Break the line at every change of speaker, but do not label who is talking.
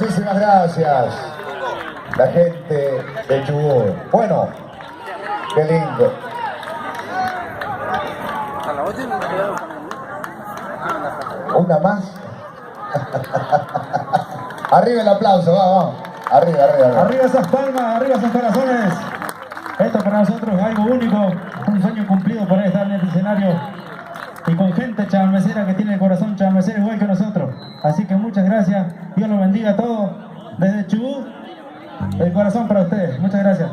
Muchísimas gracias, la gente de Chubut. Bueno, qué lindo. Una más. Arriba el aplauso, vamos. Arriba, arriba, arriba.
Arriba esas palmas, arriba esos corazones. Esto para nosotros es algo único, un sueño cumplido por estar en el escenario y con gente chamamecera que tiene el corazón chamamecero igual que nosotros. Así que muchas gracias, Dios los bendiga a todos. Desde Chubut, el corazón para ustedes. Muchas gracias.